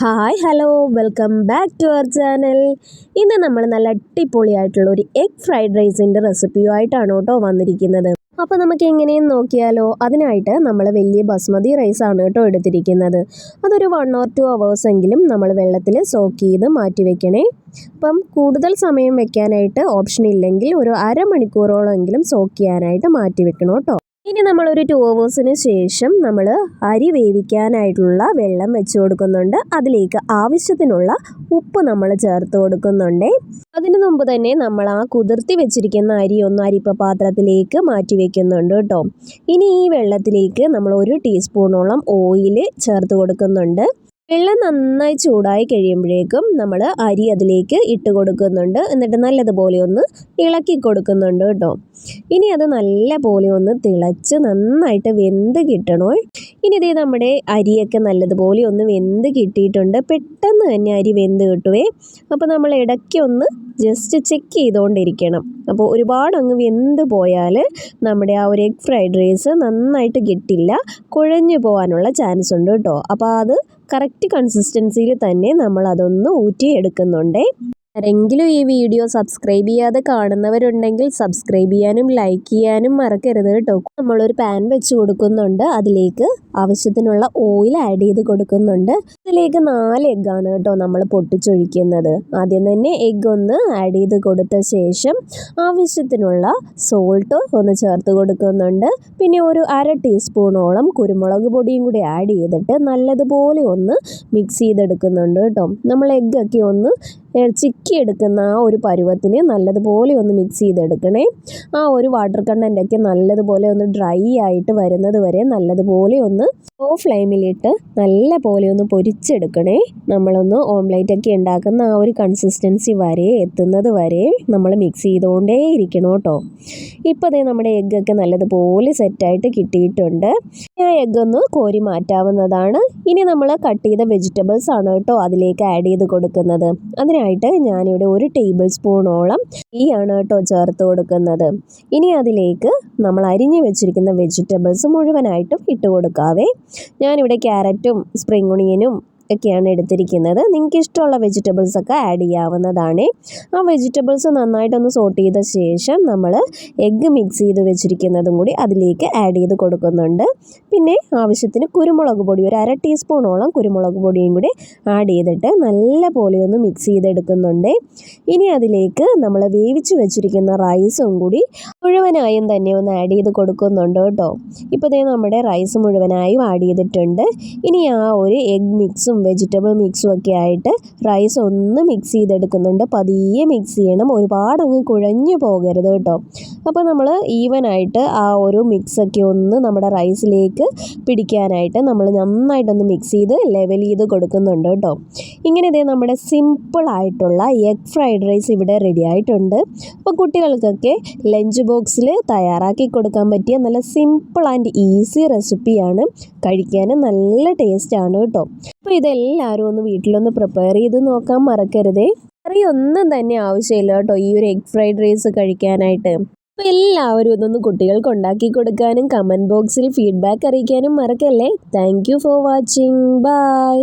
Hi hello welcome back to our channel. ഇന്ന് നമ്മൾ നല്ല അടിപൊളിയായിട്ടുള്ള ഒരു എഗ് ഫ്രൈഡ് റൈസിൻ്റെ റെസിപ്പിയുമായിട്ടാണ് കേട്ടോ വന്നിരിക്കുന്നത്. അപ്പോൾ നമുക്ക് എങ്ങനെയെന്ന് നോക്കിയാലോ. അതിനായിട്ട് നമ്മൾ വലിയ ബസ്മതി റൈസാണ് കേട്ടോ എടുത്തിരിക്കുന്നത്. അതൊരു 1 or 2 hours എങ്കിലും നമ്മൾ വെള്ളത്തിൽ സോക്ക് ചെയ്ത് മാറ്റി വെക്കണേ. അപ്പം കൂടുതൽ സമയം വെക്കാനായിട്ട് ഓപ്ഷൻ ഇല്ലെങ്കിൽ ഒരു അരമണിക്കൂറോളമെങ്കിലും സോക്ക് ചെയ്യാനായിട്ട് മാറ്റി വെക്കണം കേട്ടോ. ഇനി നമ്മളൊരു 2 hours ശേഷം നമ്മൾ അരി വേവിക്കാനായിട്ടുള്ള വെള്ളം വെച്ച് കൊടുക്കുന്നുണ്ട്. അതിലേക്ക് ആവശ്യത്തിനുള്ള ഉപ്പ് നമ്മൾ ചേർത്ത് കൊടുക്കുന്നുണ്ട്. അതിനു മുമ്പ് തന്നെ നമ്മൾ ആ കുതിർത്തി വെച്ചിരിക്കുന്ന അരി ഒന്ന് അരിപ്പ പാത്രത്തിലേക്ക് മാറ്റി വെക്കുന്നുണ്ട് കേട്ടോ. ഇനി ഈ വെള്ളത്തിലേക്ക് നമ്മൾ 1 ടീസ്പൂണോളം ഓയിൽ ചേർത്ത് കൊടുക്കുന്നുണ്ട്. വെള്ളം നന്നായി ചൂടായി കഴിയുമ്പോഴേക്കും നമ്മൾ അരി അതിലേക്ക് ഇട്ട് കൊടുക്കുന്നുണ്ട്. എന്നിട്ട് നല്ലതുപോലെ ഒന്ന് ഇളക്കി കൊടുക്കുന്നുണ്ട് കേട്ടോ. ഇനി അത് നല്ല പോലെ ഒന്ന് തിളച്ച് നന്നായിട്ട് വെന്ത് കിട്ടണോ. ഇനി ഇതേ നമ്മുടെ അരിയൊക്കെ നല്ലതുപോലെ ഒന്ന് വെന്ത് കിട്ടിയിട്ടുണ്ട്. പെട്ടെന്ന് തന്നെ അരി വെന്ത് കിട്ടുവേ. അപ്പോൾ നമ്മൾ ഇടയ്ക്ക് ഒന്ന് ജസ്റ്റ് ചെക്ക് ചെയ്തുകൊണ്ടിരിക്കണം. അപ്പോൾ ഒരുപാട് അങ്ങ് വെന്ത് പോയാൽ നമ്മുടെ ആ ഒരു എഗ് ഫ്രൈഡ് റൈസ് നന്നായിട്ട് കിട്ടില്ല, കുഴഞ്ഞു പോകാനുള്ള ചാൻസ് ഉണ്ട് കേട്ടോ. അപ്പോൾ അത് കറക്റ്റ് കൺസിസ്റ്റൻസിയിൽ തന്നെ നമ്മൾ അതൊന്ന് ഊറ്റിയെടുക്കുന്നുണ്ട്. ആരെങ്കിലും ഈ വീഡിയോ സബ്സ്ക്രൈബ് ചെയ്യാതെ കാണുന്നവരുണ്ടെങ്കിൽ സബ്സ്ക്രൈബ് ചെയ്യാനും ലൈക്ക് ചെയ്യാനും മറക്കരുത് കേട്ടോ. നമ്മളൊരു പാൻ വെച്ച് കൊടുക്കുന്നുണ്ട്. അതിലേക്ക് ആവശ്യത്തിനുള്ള ഓയിൽ ആഡ് ചെയ്ത് കൊടുക്കുന്നുണ്ട്. ഇതിലേക്ക് 4 എഗ്ഗാണ് കേട്ടോ നമ്മൾ പൊട്ടിച്ചൊഴിക്കുന്നത്. ആദ്യം തന്നെ എഗ്ഗ് ഒന്ന് ആഡ് ചെയ്ത് കൊടുത്ത ശേഷം ആവശ്യത്തിനുള്ള സോൾട്ട് ഒന്ന് ചേർത്ത് കൊടുക്കുന്നുണ്ട്. പിന്നെ ഒരു 1/2 ടീസ്പൂണോളം കുരുമുളക് പൊടിയും കൂടി ആഡ് ചെയ്തിട്ട് നല്ലതുപോലെ ഒന്ന് മിക്സ് ചെയ്തെടുക്കുന്നുണ്ട് കേട്ടോ. നമ്മൾ എഗ്ഗൊക്കെ ഒന്ന് ചിക്കിയെടുക്കുന്ന ആ ഒരു പരുവത്തിന് നല്ലതുപോലെ ഒന്ന് മിക്സ് ചെയ്തെടുക്കണേ. ആ ഒരു വാട്ടർ കണ്ടൻ്റൊക്കെ നല്ലതുപോലെ ഒന്ന് ഡ്രൈ ആയിട്ട് വരുന്നത് വരെ നല്ലതുപോലെ ഒന്ന് ലോ ഫ്ലെയിമിലിട്ട് നല്ല പോലെ ഒന്ന് പൊരിച്ചെടുക്കണേ. നമ്മളൊന്ന് ഓംലേറ്റൊക്കെ ഉണ്ടാക്കുന്ന ആ ഒരു കൺസിസ്റ്റൻസി വരെ എത്തുന്നത് വരെ നമ്മൾ മിക്സ് ചെയ്തുകൊണ്ടേ ഇരിക്കണം കേട്ടോ. ഇപ്പോൾ അതേ നമ്മുടെ എഗ്ഗൊക്കെ നല്ലതുപോലെ സെറ്റായിട്ട് കിട്ടിയിട്ടുണ്ട്. ആ എഗ്ഗൊന്ന് കോരി മാറ്റാവുന്നതാണ്. ഇനി നമ്മൾ കട്ട് ചെയ്ത വെജിറ്റബിൾസ് ആണ് കേട്ടോ അതിലേക്ക് ആഡ് ചെയ്ത് കൊടുക്കുന്നത്. അതിനായിട്ട് ഞാനിവിടെ 1 ടേബിൾ സ്പൂണോളം ആണ് കേട്ടോ ചേർത്ത് കൊടുക്കുന്നത്. ഇനി അതിലേക്ക് നമ്മൾ അരിഞ്ഞു വെച്ചിരിക്കുന്ന വെജിറ്റബിൾസ് മുഴുവനായിട്ടും ഇട്ട് കൊടുക്കാവേ. ഞാനിവിടെ ക്യാരറ്റും സ്പ്രിംഗ് ഒണിയനും ഒക്കെയാണ് എടുത്തിരിക്കുന്നത്. നിങ്ങൾക്ക് ഇഷ്ടമുള്ള വെജിറ്റബിൾസ് ഒക്കെ ആഡ് ചെയ്യാവുന്നതാണ്. ആ വെജിറ്റബിൾസ് നന്നായിട്ടൊന്ന് സോട്ട് ചെയ്ത ശേഷം നമ്മൾ എഗ്ഗ് മിക്സ് ചെയ്ത് വെച്ചിരിക്കുന്നതും കൂടി അതിലേക്ക് ആഡ് ചെയ്ത് കൊടുക്കുന്നുണ്ട്. പിന്നെ ആവശ്യത്തിന് കുരുമുളക് പൊടി ഒരു 1/2 ടീസ്പൂണോളം കുരുമുളക് പൊടിയും കൂടി ആഡ് ചെയ്തിട്ട് നല്ല പോലെ ഒന്ന് മിക്സ് ചെയ്തെടുക്കുന്നുണ്ട്. ഇനി അതിലേക്ക് നമ്മൾ വേവിച്ച് വെച്ചിരിക്കുന്ന റൈസും കൂടി മുഴുവനായും തന്നെ ഒന്ന് ആഡ് ചെയ്ത് കൊടുക്കുന്നുണ്ട് കേട്ടോ. ഇപ്പോൾ ദേ നമ്മുടെ റൈസ് മുഴുവനായും ആഡ് ചെയ്തിട്ടുണ്ട്. ഇനി ആ ഒരു എഗ് മിക്സും വെജിറ്റബിൾ മിക്സും ഒക്കെ ആയിട്ട് റൈസ് ഒന്ന് മിക്സ് ചെയ്തെടുക്കുന്നുണ്ട്. പതിയെ മിക്സ് ചെയ്യണം, ഒരുപാട് അങ്ങ് കുഴഞ്ഞു പോകരുത് കേട്ടോ. അപ്പോൾ നമ്മൾ ഈവനായിട്ട് ആ ഒരു മിക്സൊക്കെ ഒന്ന് നമ്മുടെ റൈസിലേക്ക് പിടിക്കാനായിട്ട് നമ്മൾ നന്നായിട്ടൊന്ന് മിക്സ് ചെയ്ത് ലെവൽ ചെയ്ത് കൊടുക്കുന്നുണ്ട് കേട്ടോ. ഇങ്ങനെ ഇതേ നമ്മുടെ സിമ്പിളായിട്ടുള്ള എഗ് ഫ്രൈഡ് റൈസ് ഇവിടെ റെഡി ആയിട്ടുണ്ട്. അപ്പോൾ കുട്ടികൾക്കൊക്കെ ലഞ്ച് ബോക്സിൽ തയ്യാറാക്കി കൊടുക്കാൻ പറ്റിയ നല്ല സിമ്പിൾ ആൻഡ് ഈസി റെസിപ്പിയാണ്. കഴിക്കാനും നല്ല ടേസ്റ്റാണ് കേട്ടോ. അപ്പോൾ ഇതെല്ലാവരും ഒന്ന് വീട്ടിലൊന്ന് പ്രിപ്പയർ ചെയ്ത് നോക്കാൻ മറക്കരുതേ. കറിയൊന്നും തന്നെ ആവശ്യമില്ല കേട്ടോ ഈ ഒരു എഗ് ഫ്രൈഡ് റൈസ് കഴിക്കാനായിട്ട്. അപ്പോൾ എല്ലാവരും ഇതൊന്ന് കുട്ടികൾക്ക് ഉണ്ടാക്കി കൊടുക്കാനും കമൻറ്റ് ബോക്സിൽ ഫീഡ്ബാക്ക് അറിയിക്കാനും മറക്കല്ലേ. Thank you for watching. By.